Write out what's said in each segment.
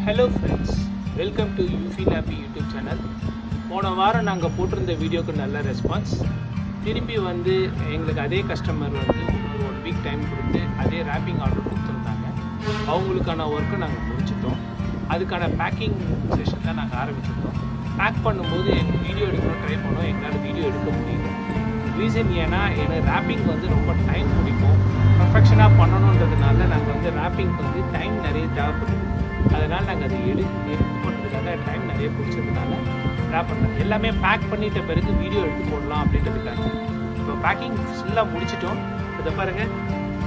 Hello friends, welcome to you feel happy YouTube channel. போன வாரம் நாங்கள் போட்டிருந்த வீடியோக்கு நல்ல ரெஸ்பான்ஸ். திரும்பி வந்து எங்களுக்கு அதே கஸ்டமர் வந்து ஒரு 1 வீக் டைம் கொடுத்து அதே ரேப்பிங் ஆர்டர் கொடுத்துருந்தாங்க. அவங்களுக்கான ஒர்க்கை நாங்கள் முடிச்சிட்டோம். அதுக்கான பேக்கிங் செஷன் தான் நாங்கள் ஆரம்பிச்சிருக்கோம். பேக் பண்ணும்போது எங்கள் வீடியோ எடுக்கணும் ட்ரை பண்ணோம், எங்களால் வீடியோ எடுக்க முடியல. ரீசன் ஏன்னா எனக்கு ரேப்பிங் வந்து ரொம்ப டைம் பிடிக்கும். பர்ஃபெக்ஷனாக பண்ணணுன்றதுனால நாங்கள் வந்து ரேப்பிங்க்கு வந்து டைம் நிறைய தேவைப்படுது. அதனால் நாங்கள் அதை எடுத்து பண்ணுறதுக்காக டைம் நிறைய பிடிச்சதுனால ரேப் பண்ணுறோம். எல்லாமே பேக் பண்ணிட்ட பிறகு வீடியோ எடுத்து போடலாம் அப்படின்றதுக்காக. இப்போ பேக்கிங் ஃபுல்லாக முடிச்சிட்டோம். இதை பாருங்கள்,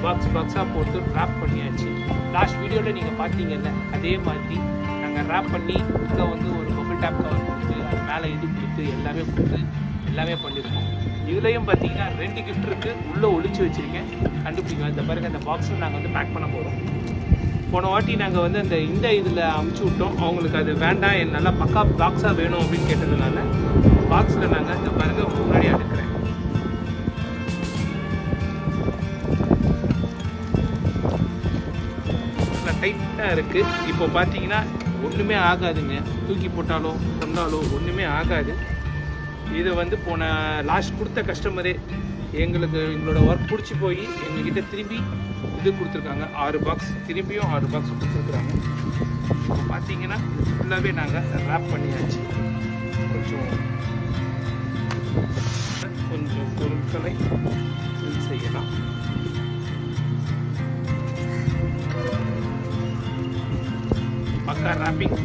பாக்ஸாக போட்டு ரேப் பண்ணியாச்சு. லாஸ்ட் வீடியோவில் நீங்கள் பார்த்தீங்கல்ல, அதே மாதிரி நாங்கள் ரேப் பண்ணி இங்கே வந்து ஒரு பபிள் டேப் கவர் கொடுத்து அது மேலே இது கொடுத்து எல்லாமே கொடுத்து எல்லாமே பண்ணியிருக்கோம். இதுலேயும் பார்த்தீங்கன்னா 2 கிஃப்ட் இருக்குது, உள்ளே ஒழிச்சு வச்சுருக்கேன், கண்டுபிடிக்கலாம். இந்த பாருங்கள், இந்த பாக்ஸில் நாங்கள் வந்து பேக் பண்ண போகிறோம். போன வாட்டி நாங்கள் வந்து இந்த இதில் அமுச்சு விட்டோம். அவங்களுக்கு அது வேண்டாம், நல்லா பக்கா பாக்ஸாக வேணும் அப்படின்னு கேட்டதுனால பாக்ஸில் நாங்கள் இந்த பாருங்கள் முன்னாடி எடுக்கிறேன். டைட்டாக இருக்குது. இப்போ பார்த்தீங்கன்னா ஒன்றுமே ஆகாதுங்க, தூக்கி போட்டாலோ கொண்டாலோ ஒன்றுமே ஆகாது. இது வந்து போன லாஸ்ட் கொடுத்த கஸ்டமரே எங்களோட ஒர்க் பிடிச்சி போய் எங்ககிட்ட திரும்பி இது கொடுத்துருக்காங்க. 6 பாக்ஸ், திரும்பியும் 6 பாக்ஸ் கொடுத்துருக்குறாங்க. இப்போ பார்த்தீங்கன்னா ஃபுல்லாகவே நாங்கள் ரேப் பண்ணியாச்சு. கொஞ்சம் பொருட்களை செய்யலாம். பக்கா ரேப்பிங்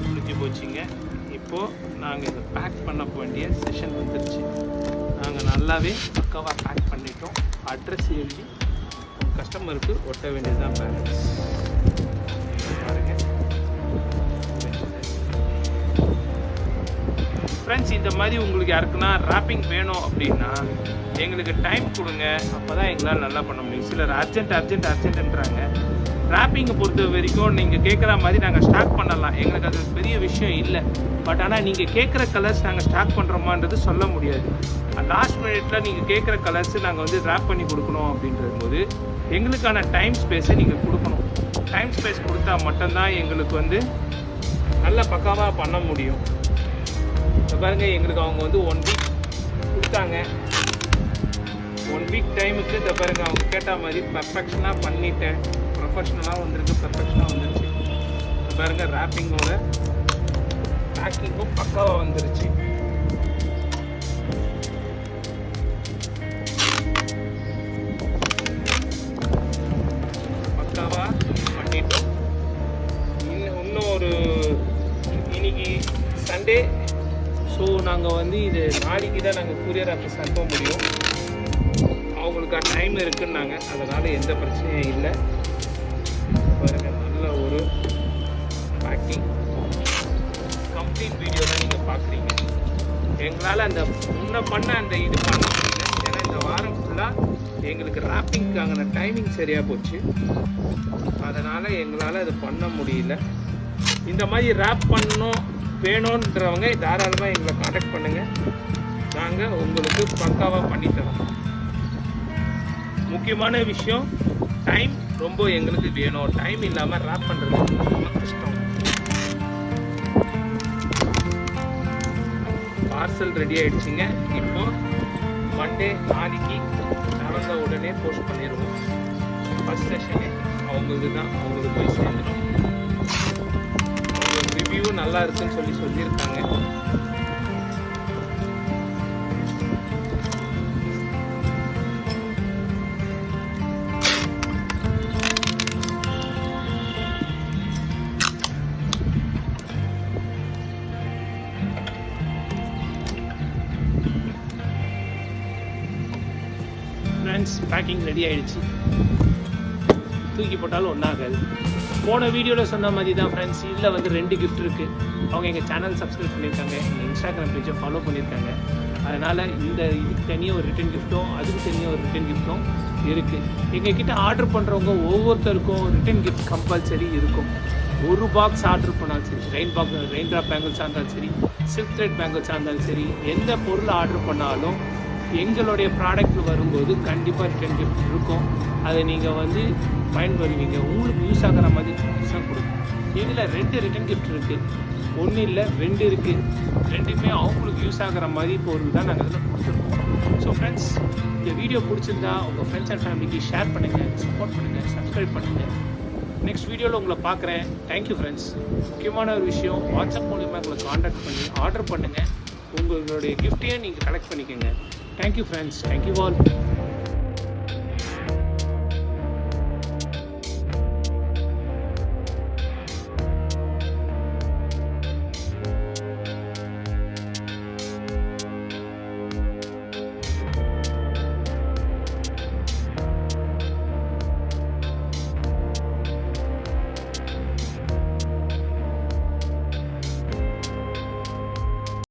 முடிஞ்சு போச்சுங்க. இப்போது நாங்கள் இதை பேக் பண்ண வேண்டிய செஷன் வந்துருச்சு. நாங்கள் நல்லாவே பக்காவாக பேக் பண்ணிட்டோம். அட்ரஸ் எழுதி கஸ்டமருக்கு ஒட்ட வேண்டியது தான் பேலன்ஸ். பாருங்கள் ஃப்ரெண்ட்ஸ், இந்த மாதிரி உங்களுக்கு யாருக்குன்னா ரேப்பிங் வேணும் அப்படின்னா எங்களுக்கு டைம் கொடுங்க, அப்போ தான் எங்களால் நல்லா பண்ண முடியும். சிலர் அர்ஜென்ட்ன்றாங்க. ரேப்பிங்கை பொறுத்த வரைக்கும் நீங்கள் கேட்குற மாதிரி நாங்கள் ஸ்டாக் பண்ணலாம், எங்களுக்கு அது பெரிய விஷயம் இல்லை. பட் ஆனால் நீங்கள் கேட்குற கலர்ஸ் நாங்கள் ஸ்டாக் பண்ணுறோமான்றது சொல்ல முடியாது. லாஸ்ட் மினிட்ல நீங்கள் கேட்குற கலர்ஸ் நாங்கள் வந்து ரேப் பண்ணி கொடுக்கணும் அப்படின்றது போது எங்களுக்கான டைம் ஸ்பேஸை நீங்கள் கொடுக்கணும். டைம் ஸ்பேஸ் கொடுத்தா மட்டும்தான் எங்களுக்கு வந்து நல்ல பக்காவாக பண்ண முடியும். இப்போ பாருங்கள், எங்களுக்கு அவங்க வந்து 1 வீக் கொடுத்தாங்க. 1 வீக் டைமுக்கு இதை பாருங்கள், அவங்க கேட்ட மாதிரி பர்ஃபெக்ஷனாக பண்ணிட்டேன். ப்ரொஃபஷ்னலாக வந்துருக்கு, பர்ஃபெக்ஷனாக வந்துருச்சு. பாருங்கள், ரேப்பிங்கோட பேக்கிங்கும் பக்காவாக வந்துருச்சு. பக்காவாக பண்ணிட்டோம். இன்னும் ஒரு இன்னைக்கு சண்டே, ஸோ நாங்கள் வந்து இது நாளைக்கு தான் நாங்கள் கூரியர் ஆஃபீஸ் அனுப்ப முடியும். அவங்களுக்கு டைம் இருக்குன்னாங்க, அதனால் எந்த பிரச்சனையும் இல்லை. பாருங்கள், நல்ல ஒரு பேக்கிங் கம்ப்ளீட் வீடியோவில் நீங்கள் பார்க்குறீங்க. எங்களால் அந்த முன்ன பண்ண அந்த இது பண்ண முடியல, ஏன்னா இந்த வாரம் ஃபுல்லாக எங்களுக்கு ரேப்பிங்கான டைமிங் சரியாக போச்சு. அதனால் எங்களால் அது பண்ண முடியல. இந்த மாதிரி ரேப் பண்ணணும் வேணுன்றவங்க தாராளமாக எங்களை காண்டாக்ட் பண்ணுங்கள், நாங்கள் உங்களுக்கு பக்காவாக பண்ணித்தரோம். முக்கியமான விஷயம், டைம் ரொம்ப எங்களுக்கு வேணும். டைம் இல்லாமல் ரேப் பண்ணுறது ரொம்ப கஷ்டம். பார்சல் ரெடி ஆகிடுச்சிங்க. இப்போ மண்டே நாளைக்கு நடந்த உடனே போஸ்ட் பண்ணிடுவோம். ஃபஸ்ட் செஷனே அவங்களுக்கு தான், அவங்களுக்கு போய் சேர்ந்துடும். அவங்க ரிவ்யூ நல்லா இருக்குன்னு சொல்லியிருக்காங்க. ஃப்ரெண்ட்ஸ், பேக்கிங் ரெடி ஆகிடுச்சு. தூக்கி போட்டாலும் ஒன்றாகாது. போன வீடியோவில் சொன்ன மாதிரி தான் ஃப்ரெண்ட்ஸ், இதில் வந்து 2 கிஃப்ட் இருக்குது. அவங்க எங்கள் சேனல் சப்ஸ்கிரைப் பண்ணியிருக்காங்க, எங்கள் இன்ஸ்டாகிராம் பேஜை ஃபாலோ பண்ணியிருக்காங்க. அதனால் இதுக்கு தனியாக ஒரு ரிட்டன் கிஃப்ட்டும் அதுக்கு தனியாக ஒரு ரிட்டன் கிஃப்ட்டும் இருக்குது. எங்ககிட்ட ஆர்டர் பண்ணுறவங்க ஒவ்வொருத்தருக்கும் ரிட்டன் கிஃப்ட் கம்பல்சரி இருக்கும். ஒரு பாக்ஸ் ஆர்டர் பண்ணாலும் சரி, ரெயின் ட்ராப் பேங்கிள்ஸாக இருந்தாலும் சரி, சில்க் த்ரெட் பேங்கிள்ஸாக இருந்தாலும் சரி, எந்த பொருள் ஆர்டர் பண்ணாலும் எங்களுடைய ப்ராடக்ட் வரும்போது கண்டிப்பாக ரிட்டன் கிஃப்ட் இருக்கும். அதை நீங்கள் வந்து பயன்படுவீங்க. உங்களுக்கு யூஸ் ஆகிற மாதிரி கொடுக்கும். இதில் 2 ரிட்டன் கிஃப்ட் இருக்குது. 1 இல்லை 2 இருக்குது. 2மே அவங்களுக்கு யூஸ் ஆகிற மாதிரி பொருள் தான் நாங்கள் இதில் கொடுத்துருக்கோம். ஸோ ஃப்ரெண்ட்ஸ், இந்த வீடியோ பிடிச்சிருந்தா உங்கள் ஃப்ரெண்ட்ஸ் அண்ட் ஃபேமிலிக்கு ஷேர் பண்ணுங்கள், சப்போர்ட் பண்ணுங்கள், சப்ஸ்கிரைப் பண்ணுங்கள். நெக்ஸ்ட் வீடியோவில் உங்களை பார்க்குறேன். Thank you friends. முக்கியமான ஒரு விஷயம், வாட்ஸ்அப் மூலிமா உங்களை காண்டாக்ட் பண்ணி ஆர்டர் பண்ணுங்கள். உங்களுடைய கிஃப்ட்டையும் நீங்கள் கலெக்ட் பண்ணிக்கோங்க. Thank you friends. Thank you all.